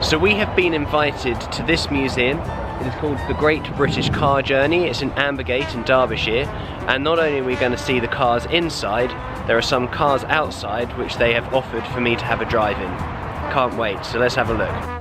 So we have been invited to this museum. It is called the Great British Car Journey. It's in Ambergate in Derbyshire. And not only are we going to see the cars inside, there are some cars outside which they have offered for me to have a drive in. Can't wait, so let's have a look.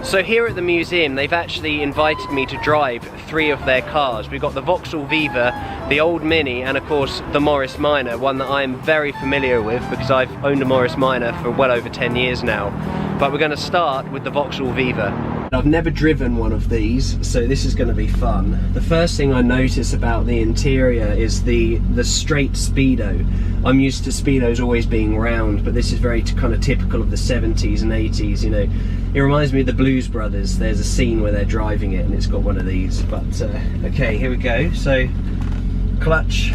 So here at the museum, they've actually invited me to drive 3 of their cars. We've got the Vauxhall Viva, the old Mini, and of course the Morris Minor, one that I'm very familiar with because I've owned a Morris Minor for well over 10 years now. But we're going to start with the Vauxhall Viva. I've never driven one of these, so this is going to be fun. The first thing I notice about the interior is the straight speedo. I'm used to speedos always being round, but this is very kind of typical of the 70s and 80s, you know. It reminds me of the Blues Brothers. There's a scene where they're driving it and it's got one of these. But okay, here we go. So clutch.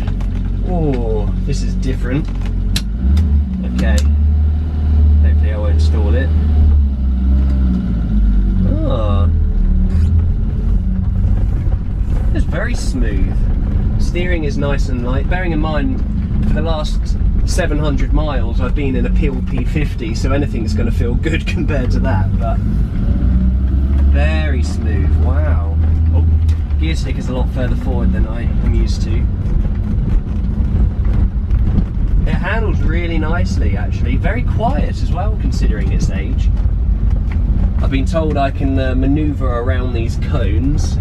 Oh, this is different. Okay, hopefully I won't stall it. Oh, it's very smooth. Steering is nice and light. Bearing in mind, for the last 700 miles I've been in a Peel P50, so anything's going to feel good compared to that, but very smooth. Wow. Oh, gear stick is a lot further forward than I am used to. It handles really nicely actually, very quiet as well considering its age. I've been told I can manoeuvre around these cones.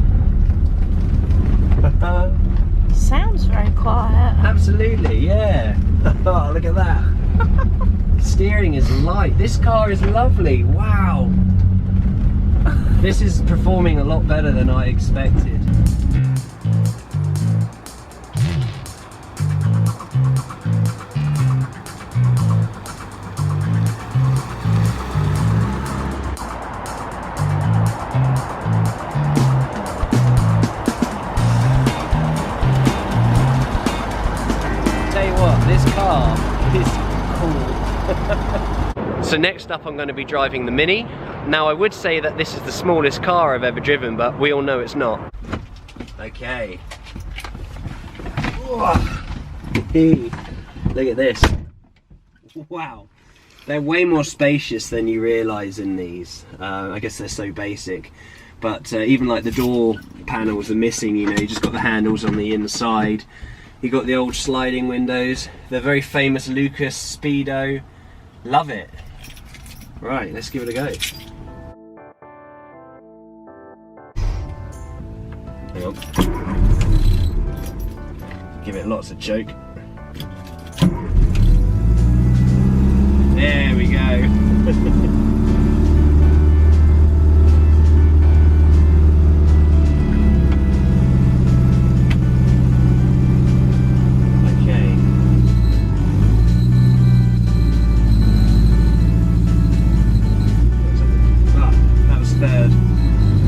Sounds very quiet. Absolutely, yeah. Oh, look at that. Steering is light. This car is lovely. Wow. This is performing a lot better than I expected. This car is cool. So next up I'm going to be driving the Mini. Now I would say that this is the smallest car I've ever driven, but we all know it's not. Okay. Look at this. Wow. They're way more spacious than you realise in these. I guess they're so basic. But even like the door panels are missing, you know, you just got the handles on the inside. You got the old sliding windows, the very famous Lucas Speedo. Love it. Right, let's give it a go. Hang on. Give it lots of choke. There we go.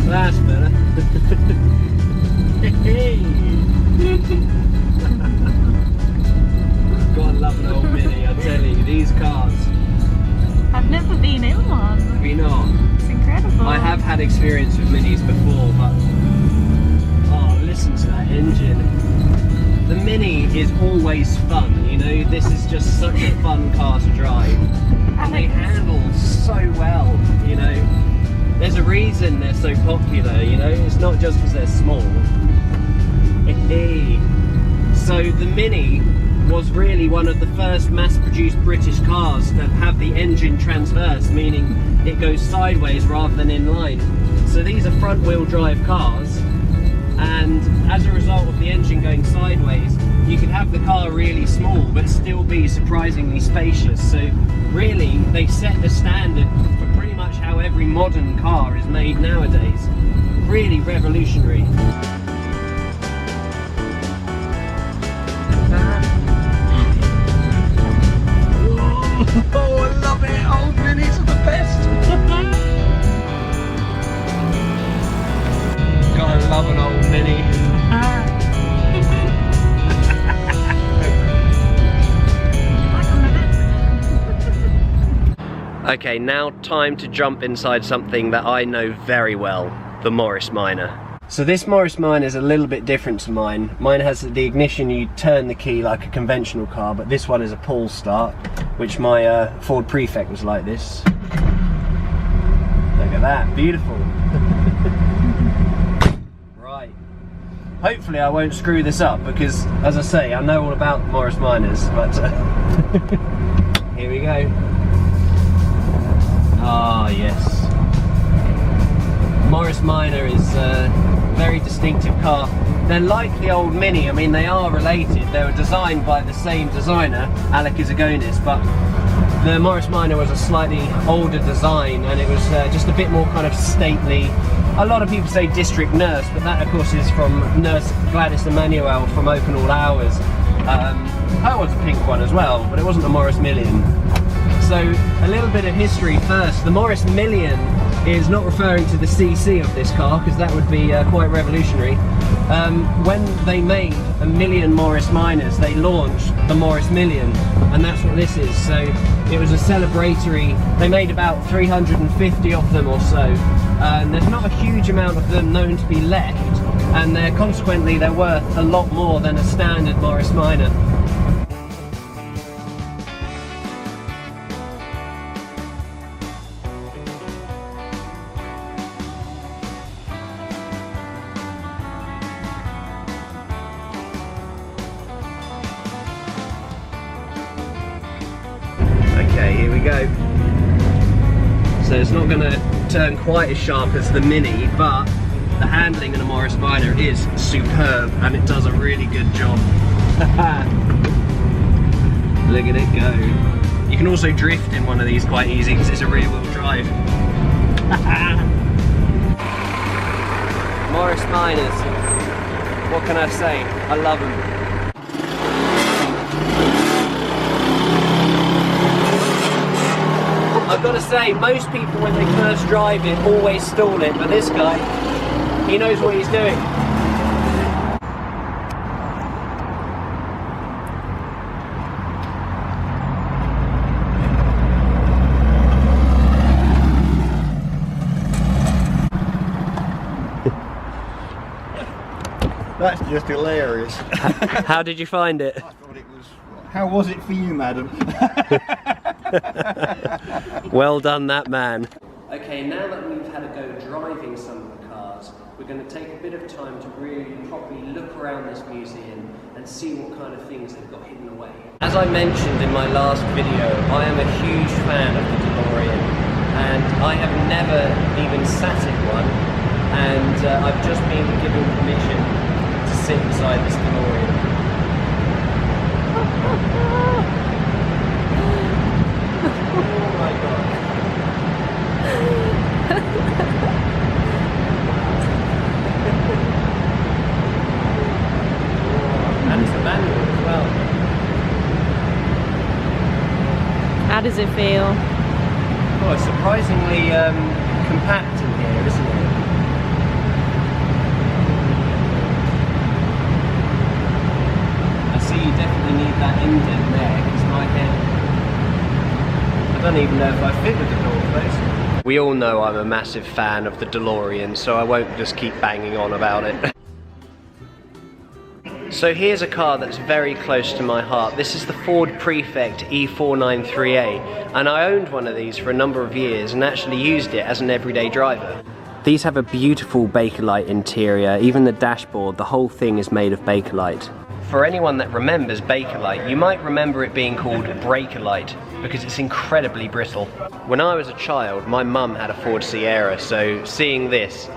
That's better. Hey! God, love an old Mini, I tell you, these cars. I've never been in one. Have you not? It's incredible. I have had experience with Minis before, but oh, listen to that engine. The Mini is always fun, you know, this is just such a fun car to drive. And they handle so well, you know. There's a reason they're so popular, you know, it's not just because they're small. So the Mini was really one of the first mass-produced British cars to have the engine transverse, meaning it goes sideways rather than in line. So these are front-wheel drive cars, and as a result of the engine going sideways, you can have the car really small but still be surprisingly spacious. So really, they set the standard for pretty much how every modern car is made nowadays. Really revolutionary. Oh, I love it! Old Minis are the best! God, I love an old Mini. Okay, now time to jump inside something that I know very well, the Morris Minor. So this Morris Minor is a little bit different to mine. Mine has the ignition, you turn the key like a conventional car, but this one is a pull start, which my Ford Prefect was like this. Look at that, beautiful. Right. Hopefully I won't screw this up because, as I say, I know all about Morris Minors, but here we go. Ah, yes. Morris Minor is a very distinctive car. They're like the old Mini. I mean, they are related. They were designed by the same designer, Alec Izagonis, but the Morris Minor was a slightly older design, and it was just a bit more kind of stately. A lot of people say District Nurse, but that of course is from Nurse Gladys Emmanuel from Open All Hours. That was a pink one as well, but it wasn't a Morris Million. So a little bit of history first. The Morris Million is not referring to the CC of this car, because that would be quite revolutionary. When they made a million Morris Minors, they launched the Morris Million, and that's what this is. So it was a celebratory. They made about 350 of them or so, and there's not a huge amount of them known to be left, and consequently they're worth a lot more than a standard Morris Minor. Okay, here we go. So it's not going to turn quite as sharp as the Mini, but the handling in a Morris Minor is superb, and it does a really good job. Look at it go. You can also drift in one of these quite easy because it's a rear wheel drive. Morris Minors, what can I say? I love them. I've got to say, most people when they first drive it always stall it, but this guy, he knows what he's doing. That's just hilarious. How did you find it? I thought it was... How was it for you, madam? Well done, that man. Okay, now that we've had a go driving some of the cars, we're going to take a bit of time to really properly look around this museum and see what kind of things they've got hidden away. As I mentioned in my last video, I am a huge fan of the DeLorean, and I have never even sat in one, and I've just been given permission to sit inside this DeLorean. Oh my god. And it's a manual as well. How does it feel? Oh, it's surprisingly compact in here, isn't it? I see you definitely need that indent there, because my head... I don't even know if I fit with the door close. We all know I'm a massive fan of the DeLorean, so I won't just keep banging on about it. So here's a car that's very close to my heart. This is the Ford Prefect E493A, and I owned one of these for a number of years and actually used it as an everyday driver. These have a beautiful Bakelite interior. Even the dashboard, the whole thing is made of Bakelite. For anyone that remembers Bakelite, you might remember it being called Breakolite because it's incredibly brittle. When I was a child, my mum had a Ford Sierra, so seeing this,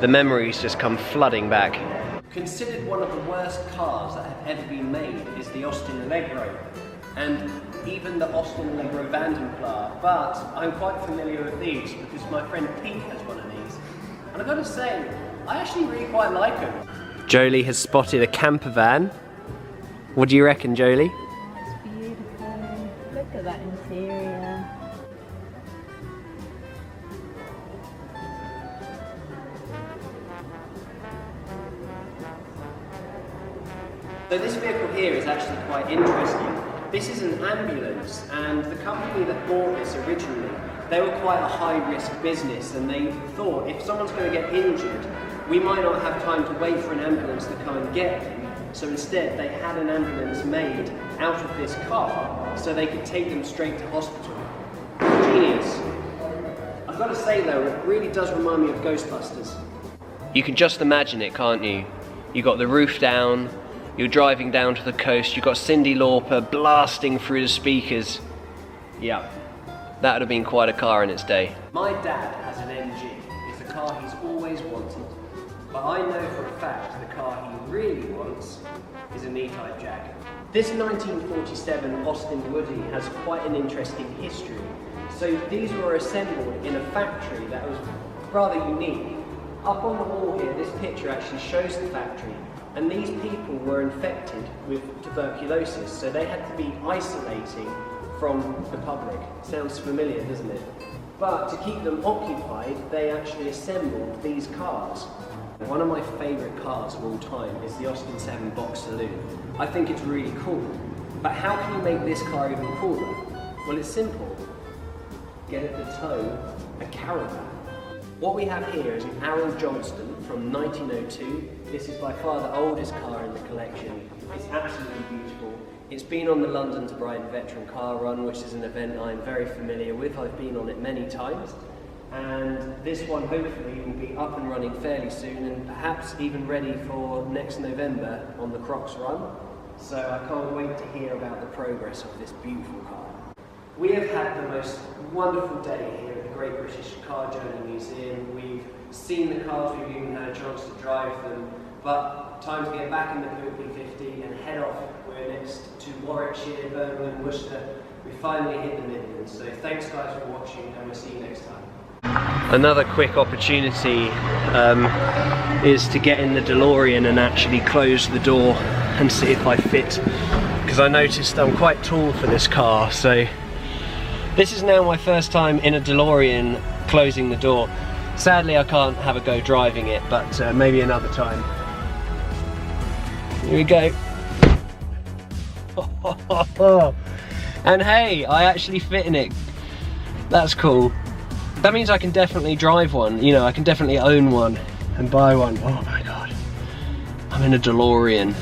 the memories just come flooding back. Considered one of the worst cars that have ever been made is the Austin Allegro, and even the Austin Allegro Vandenpla, but I'm quite familiar with these because my friend Pete has one of these, and I've got to say, I actually really quite like them. Jolie has spotted a camper van. What do you reckon, Jolie? It's beautiful. Look at that interior. So this vehicle here is actually quite interesting. This is an ambulance, and the company that bought this originally, they were quite a high-risk business, and they thought if someone's going to get injured, we might not have time to wait for an ambulance to come and get them. So instead, they had an ambulance made out of this car, so they could take them straight to hospital. Genius. I've got to say though, it really does remind me of Ghostbusters. You can just imagine it, can't you? You got the roof down, you're driving down to the coast, you've got Cyndi Lauper blasting through the speakers. Yeah, that would have been quite a car in its day. My dad has an MG. It's the car he's always wanted. But I know for a fact the car he really wants is an E-Type Jag. This 1947 Austin Woody has quite an interesting history. So these were assembled in a factory that was rather unique. Up on the wall here, this picture actually shows the factory, and these people were infected with tuberculosis, so they had to be isolating from the public. Sounds familiar, doesn't it? But to keep them occupied, they actually assembled these cars. One of my favourite cars of all time is the Austin 7 box saloon. I think it's really cool. But how can you make this car even cooler? Well, it's simple. Get at the toe a caravan. What we have here is an Arrow Johnston from 1902. This is by far the oldest car in the collection. It's absolutely beautiful. It's been on the London to Brighton Veteran Car Run, which is an event I'm very familiar with. I've been on it many times. And this one hopefully will be up and running fairly soon, and perhaps even ready for next November on the Crocs Run. So I can't wait to hear about the progress of this beautiful car. We have had the most wonderful day here at the Great British Car Journey Museum. We've seen the cars, we've even had a chance to drive them, but time to get back in the Peel P50 and head off. We're next to Warwickshire, Birmingham, Worcester. We finally hit the Midlands, so thanks guys for watching, and we'll see you next time. Another quick opportunity is to get in the DeLorean and actually close the door and see if I fit, because I noticed I'm quite tall for this car, so this is now my first time in a DeLorean closing the door. Sadly I can't have a go driving it, but maybe another time. Here we go. And hey, I actually fit in it. That's cool. That means I can definitely drive one, you know, I can definitely own one and buy one. Oh my god, I'm in a DeLorean.